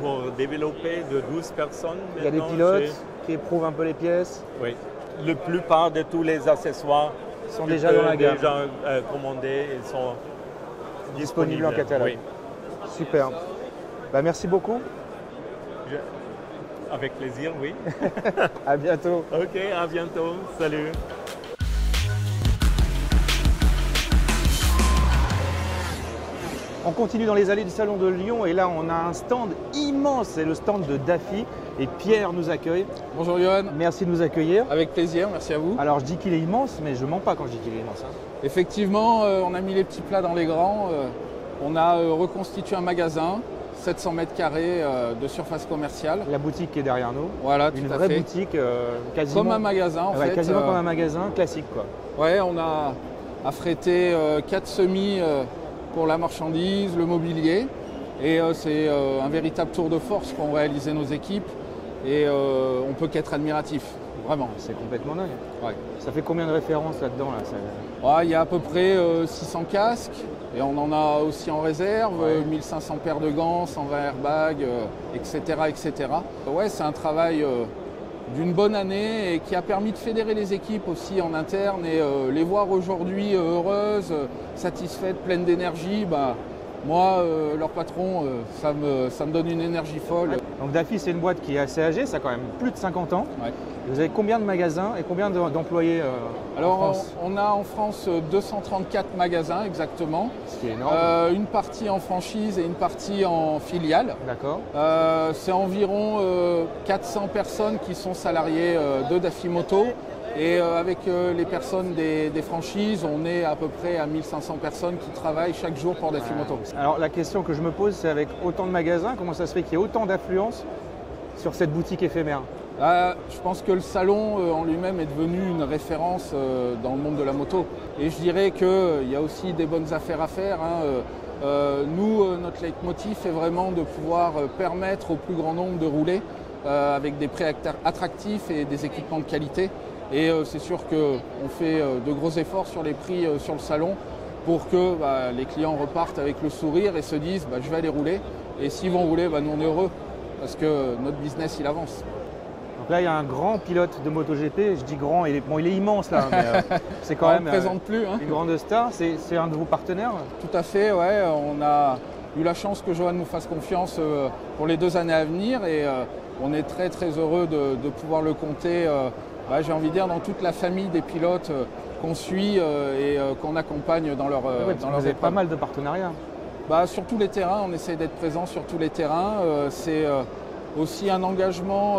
S10: pour développer de 12 personnes.
S1: Il y a des pilotes qui éprouvent un peu les pièces.
S10: Oui. La plupart de tous les accessoires
S1: sont déjà dans la gamme.
S10: Déjà commandés et sont
S1: disponibles en catalogue.
S10: Oui.
S1: Super. Bah, merci beaucoup.
S10: Avec plaisir, oui.
S1: À bientôt.
S10: Ok, à bientôt. Salut.
S1: On continue dans les allées du Salon de Lyon et là on a un stand immense, c'est le stand de Daffy et Pierre nous accueille.
S11: Bonjour Johan.
S1: Merci de nous accueillir.
S11: Avec plaisir, merci à vous.
S1: Alors je dis qu'il est immense mais je mens pas quand je dis qu'il est immense. Hein.
S11: Effectivement, on a mis les petits plats dans les grands. On a reconstitué un magasin, 700 mètres carrés de surface commerciale.
S1: La boutique qui est derrière nous.
S11: Voilà,
S1: une vraie boutique quasiment.
S11: Comme un magasin en fait.
S1: Quasiment comme un magasin classique quoi.
S11: Ouais, on a affrété 4 semis pour la marchandise, le mobilier. Et c'est un véritable tour de force qu'ont réalisé nos équipes. Et on peut qu'être admiratif, vraiment.
S1: C'est complètement dingue.
S11: Ouais.
S1: Ça fait combien de références là-dedans là,
S11: il y a à peu près 600 casques. Et on en a aussi en réserve, 1500 paires de gants, 120 airbags, etc., etc. Ouais, c'est un travail d'une bonne année et qui a permis de fédérer les équipes aussi en interne et les voir aujourd'hui heureuses, satisfaites, pleines d'énergie. Moi, leur patron, ça me donne une énergie folle.
S1: Donc Daffy, c'est une boîte qui est assez âgée, ça a quand même plus de 50 ans.
S11: Ouais.
S1: Vous avez combien de magasins et combien d'employés
S11: Alors,
S1: en France?
S11: on a en France 234 magasins exactement.
S1: Ce qui est énorme.
S11: Une partie en franchise et une partie en filiale.
S1: D'accord.
S11: C'est environ 400 personnes qui sont salariées de Daffy Moto. Et avec les personnes des franchises, on est à peu près à 1500 personnes qui travaillent chaque jour pour Daffy Moto.
S1: Alors la question que je me pose, c'est avec autant de magasins, comment ça se fait qu'il y ait autant d'affluence sur cette boutique éphémère?
S11: Je pense que le salon en lui-même est devenu une référence dans le monde de la moto. Et je dirais qu'il y a aussi des bonnes affaires à faire. Nous, notre leitmotiv est vraiment de pouvoir permettre au plus grand nombre de rouler avec des prix attractifs et des équipements de qualité. Et c'est sûr qu'on fait de gros efforts sur les prix sur le salon pour que les clients repartent avec le sourire et se disent je vais aller rouler. Et s'ils vont rouler, nous on est heureux parce que notre business il avance.
S1: Donc là il y a un grand pilote de MotoGP, je dis grand, il est immense là, mais c'est quand même
S11: présente plus,
S1: une grande star, c'est un de vos partenaires?
S11: Tout à fait, ouais. On a eu la chance que Johan nous fasse confiance pour les 2 années à venir et on est très très heureux de pouvoir le compter. J'ai envie de dire dans toute la famille des pilotes qu'on suit et qu'on accompagne dans leurs
S1: vous avez pas mal de partenariats.
S11: Sur tous les terrains, on essaie d'être présent sur tous les terrains. C'est aussi un engagement,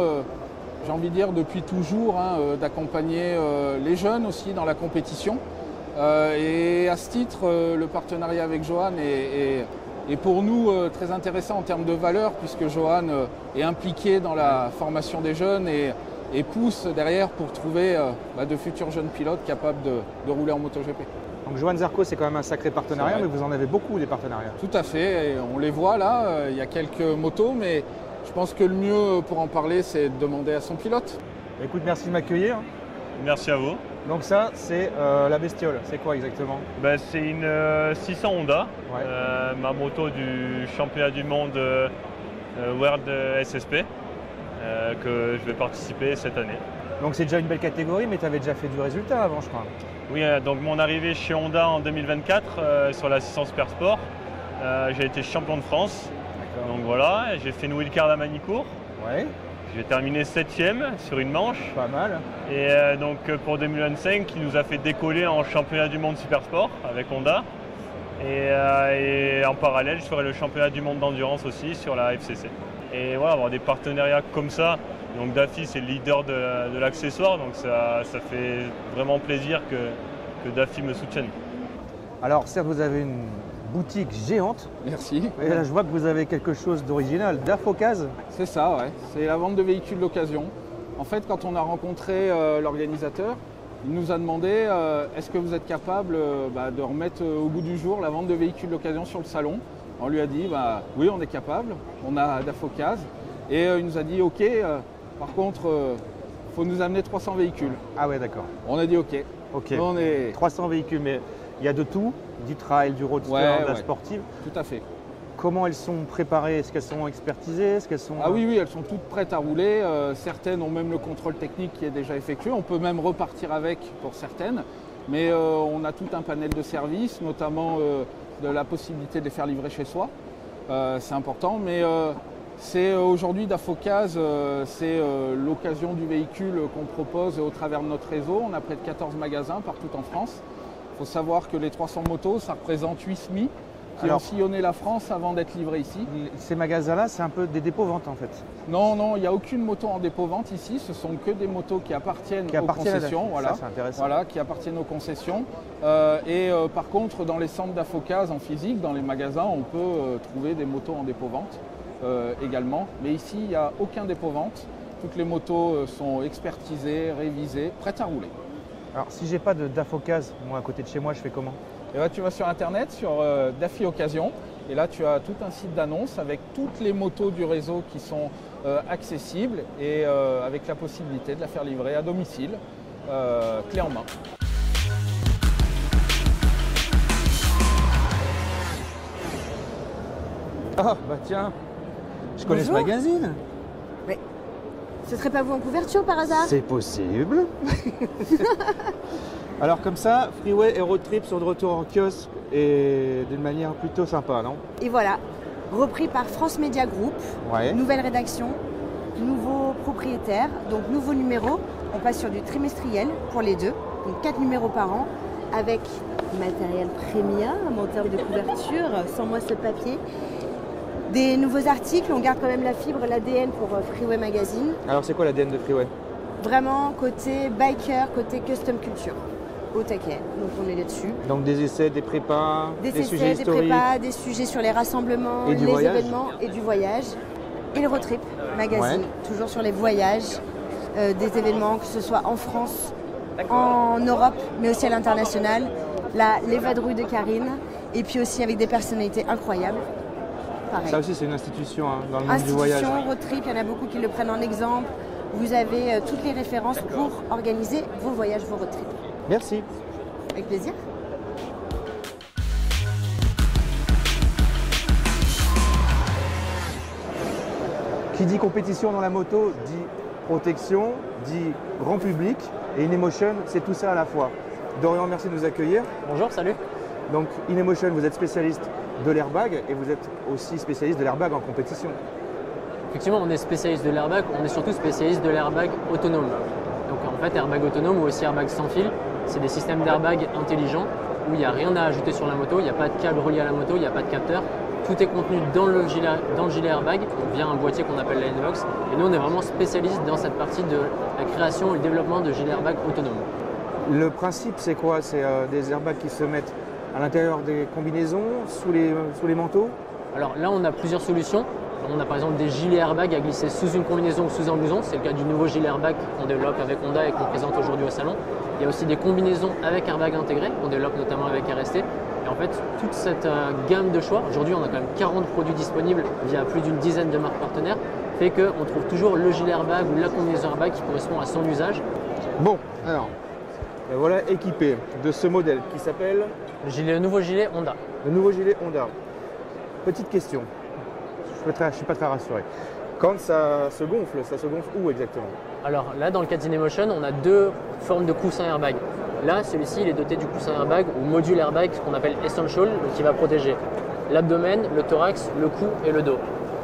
S11: j'ai envie de dire depuis toujours, d'accompagner les jeunes aussi dans la compétition. Et à ce titre, le partenariat avec Johan est pour nous très intéressant en termes de valeur puisque Johan est impliqué dans la formation des jeunes et pousse derrière pour trouver de futurs jeunes pilotes capables de rouler en MotoGP.
S1: Donc Johan Zarco, c'est quand même un sacré partenariat, mais vous en avez beaucoup des partenariats.
S11: Tout à fait, et on les voit là, il y a quelques motos, mais je pense que le mieux pour en parler, c'est de demander à son pilote.
S1: Écoute, merci de m'accueillir.
S12: Merci à vous.
S1: Donc ça, c'est la bestiole, c'est quoi exactement?
S12: C'est une 600 Honda, ma moto du championnat du monde World SSP. Que je vais participer cette année.
S1: Donc c'est déjà une belle catégorie, mais tu avais déjà fait du résultat avant, je crois.
S12: Oui, donc mon arrivée chez Honda en 2024 sur la 600 Super Sport, j'ai été champion de France. Donc voilà, j'ai fait une wildcard à Manicourt.
S1: Ouais.
S12: J'ai terminé 7e sur une manche.
S1: Pas mal.
S12: Et donc pour 2025, il nous a fait décoller en championnat du monde Super Sport avec Honda. Et en parallèle, je ferai le championnat du monde d'endurance aussi sur la FCC. Et voilà, avoir des partenariats comme ça, donc Daffy c'est le leader de l'accessoire, donc ça fait vraiment plaisir que Daffy me soutienne.
S1: Alors certes vous avez une boutique géante.
S11: Merci.
S1: Et là je vois que vous avez quelque chose d'original, Dafocase.
S11: C'est ça, ouais. C'est la vente de véhicules d'occasion. En fait quand on a rencontré l'organisateur, il nous a demandé est-ce que vous êtes capable de remettre au goût du jour la vente de véhicules d'occasion sur le salon. On lui a dit oui on est capable, on a Dafocase et il nous a dit ok, par contre il faut nous amener 300 véhicules.
S1: Ah ouais d'accord.
S11: On a dit ok.
S1: On est 300 véhicules mais il y a de tout, du trail, du roadster, de la sportive.
S11: Tout à fait.
S1: comment elles sont préparées? Est-ce qu'elles sont expertisées? Est-ce qu'elles sont...
S11: Ah oui, elles sont toutes prêtes à rouler. Certaines ont même le contrôle technique qui est déjà effectué. On peut même repartir avec pour certaines. Mais on a tout un panel de services, notamment de la possibilité de les faire livrer chez soi. C'est important. Mais c'est aujourd'hui Dafocase, c'est l'occasion du véhicule qu'on propose au travers de notre réseau. On a près de 14 magasins partout en France. Il faut savoir que les 300 motos, ça représente 8 SMI. Qui ont sillonné la France avant d'être livrés ici.
S1: Ces magasins-là, c'est un peu des dépôts-ventes en fait?
S11: Non, il n'y a aucune moto en dépôt-vente ici. Ce sont que des motos qui appartiennent aux concessions.
S1: Voilà. Ça, c'est intéressant.
S11: Voilà, qui appartiennent aux concessions. Par contre, dans les centres Dafocase en physique, dans les magasins, on peut trouver des motos en dépôt-vente également. Mais ici, il n'y a aucun dépôt-vente. Toutes les motos sont expertisées, révisées, prêtes à rouler.
S1: Alors, si j'ai pas de Dafocase, moi à côté de chez moi, je fais comment?
S11: Et là, tu vas sur internet, sur Daffy Occasion, et là tu as tout un site d'annonce avec toutes les motos du réseau qui sont accessibles et avec la possibilité de la faire livrer à domicile, clé en main.
S1: Ah bah tiens, je connais ce magazine.
S13: Oui. Ce serait pas vous en couverture par hasard?
S1: C'est possible. Alors comme ça, Freeway et Road Trip sont de retour en kiosque et d'une manière plutôt sympa, non?
S13: Et voilà, repris par France Media Group, nouvelle rédaction, nouveau propriétaire, donc nouveau numéro. On passe sur du trimestriel pour les deux, donc 4 numéros par an, avec matériel premium en termes de couverture, sans moi ce papier. Des nouveaux articles, on garde quand même la fibre, l'ADN pour Freeway Magazine.
S1: Alors c'est quoi l'ADN de Freeway?
S13: Vraiment côté biker, côté custom culture. Au taquet, donc on est là-dessus.
S1: Donc des essais, des prépas, des sujets historiques,
S13: des prépas, des sujets sur les rassemblements, les événements et du voyage. Et le Road Trip Magazine, toujours sur les voyages, des événements, que ce soit en France, en Europe, mais aussi à l'international. Les vadrouilles de Karine, et puis aussi avec des personnalités incroyables. Pareil.
S1: Ça aussi c'est une institution dans le monde du voyage.
S13: Institution, Road Trip, il y en a beaucoup qui le prennent en exemple. Vous avez toutes les références pour organiser vos voyages, vos road trips.
S1: Merci.
S13: Avec plaisir.
S1: Qui dit compétition dans la moto, dit protection, dit grand public et InEmotion, c'est tout ça à la fois. Dorian, merci de nous accueillir.
S14: Bonjour, salut.
S1: Donc InEmotion, vous êtes spécialiste de l'airbag et vous êtes aussi spécialiste de l'airbag en compétition.
S14: Effectivement, on est spécialiste de l'airbag, on est surtout spécialiste de l'airbag autonome. Donc en fait, airbag autonome ou aussi airbag sans fil, c'est des systèmes d'airbag intelligents où il n'y a rien à ajouter sur la moto, il n'y a pas de câble relié à la moto, il n'y a pas de capteur. Tout est contenu dans le gilet airbag via un boîtier qu'on appelle la N-Box. Et nous, on est vraiment spécialiste dans cette partie de la création et le développement de gilets airbag autonomes.
S1: Le principe, c'est quoi? C'est des airbags qui se mettent à l'intérieur des combinaisons, sous les manteaux?
S14: Alors là, on a plusieurs solutions. On a par exemple des gilets airbags à glisser sous une combinaison ou sous un blouson. C'est le cas du nouveau gilet airbag qu'on développe avec Honda et qu'on présente aujourd'hui au salon. Il y a aussi des combinaisons avec airbag intégré qu'on développe notamment avec RST. Et en fait, toute cette gamme de choix, aujourd'hui on a quand même 40 produits disponibles via plus d'une dizaine de marques partenaires, fait qu'on trouve toujours le gilet airbag ou la combinaison airbag qui correspond à son usage.
S1: Bon, alors, voilà équipé de ce modèle qui s'appelle...
S14: Le nouveau gilet Honda.
S1: Le nouveau gilet Honda. Petite question, je ne suis pas très rassuré. Quand ça se gonfle où exactement?
S14: Alors là, dans le cas d'InEmotion, on a deux formes de coussins airbag. Là, celui-ci, il est doté du coussin airbag ou module airbag, ce qu'on appelle Essential, donc qui va protéger l'abdomen, le thorax, le cou et le dos.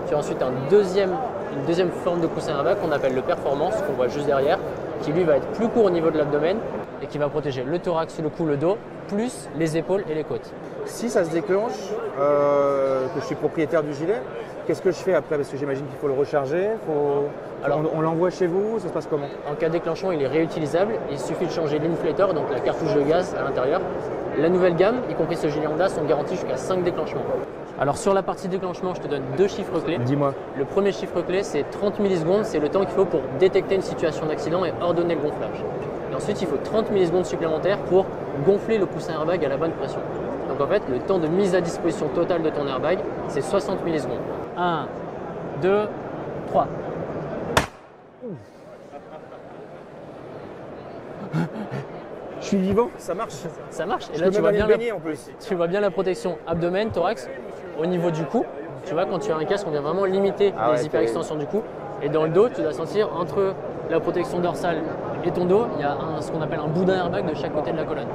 S14: Tu as ensuite une deuxième forme de coussin airbag qu'on appelle le Performance, qu'on voit juste derrière, qui lui va être plus court au niveau de l'abdomen et qui va protéger le thorax, le cou, le dos, plus les épaules et les côtes.
S1: Si ça se déclenche, que je suis propriétaire du gilet, qu'est-ce que je fais après? Parce que j'imagine qu'il faut le recharger, alors, on l'envoie chez vous, ça se passe comment?
S14: En cas de déclenchement, il est réutilisable. Il suffit de changer l'inflator, donc la cartouche de gaz à l'intérieur. La nouvelle gamme, y compris ce gilet Honda, sont garantis jusqu'à 5 déclenchements. Alors sur la partie déclenchement, je te donne deux chiffres clés.
S1: Dis-moi.
S14: Le premier chiffre clé, c'est 30 millisecondes. C'est le temps qu'il faut pour détecter une situation d'accident et ordonner le gonflage. Et ensuite, il faut 30 millisecondes supplémentaires pour gonfler le coussin airbag à la bonne pression. Donc en fait, le temps de mise à disposition totale de ton airbag, c'est 60 millisecondes. 1, 2, 3.
S1: Je suis vivant, ça marche.
S14: Ça marche. Et
S1: je
S14: là,
S1: peux
S14: tu vois, bien
S1: baigner, en plus.
S14: tu vois bien la protection abdomen, thorax, au niveau du cou. Tu vois, quand tu as un casque, on vient vraiment limiter les hyperextensions du cou. Et dans le dos, tu dois sentir entre la protection dorsale et ton dos, il y a ce qu'on appelle un boudin airbag de chaque côté de la colonne.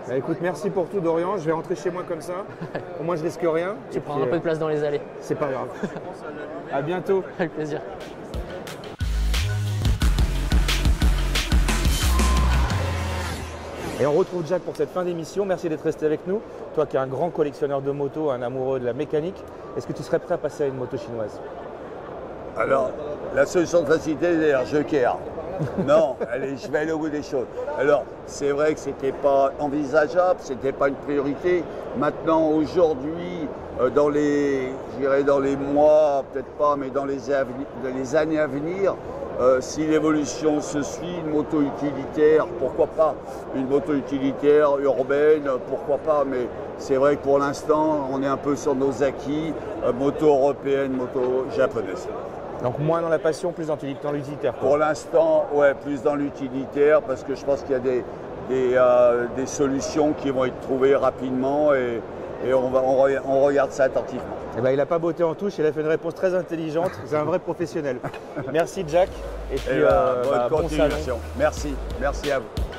S1: Bah écoute, merci pour tout Dorian, je vais rentrer chez moi comme ça. Au moins je risque rien.
S14: Tu prends un peu de place dans les allées.
S1: C'est pas grave. À bientôt.
S14: Avec plaisir.
S1: Et on retrouve Jack pour cette fin d'émission. Merci d'être resté avec nous. Toi qui es un grand collectionneur de motos, un amoureux de la mécanique, est-ce que tu serais prêt à passer à une moto chinoise?
S3: Alors, la solution de facilité, c'est Joker. Non, allez, je vais aller au bout des choses. Alors, c'est vrai que ce n'était pas envisageable, ce n'était pas une priorité. Maintenant, aujourd'hui, dans les mois, peut-être pas, mais dans les années à venir, si l'évolution se suit, une moto utilitaire, pourquoi pas? Une moto utilitaire urbaine, pourquoi pas? Mais c'est vrai que pour l'instant, on est un peu sur nos acquis, moto européenne, moto japonaise.
S1: Donc moins dans la passion, plus dans l'utilitaire.
S3: Pour l'instant, ouais, plus dans l'utilitaire, parce que je pense qu'il y a des solutions qui vont être trouvées rapidement et on regarde ça attentivement.
S1: Eh ben, il n'a pas botté en touche, il a fait une réponse très intelligente. C'est un vrai professionnel. Merci Jack. Et puis
S3: bonne continuation. Bon salon. Merci à vous.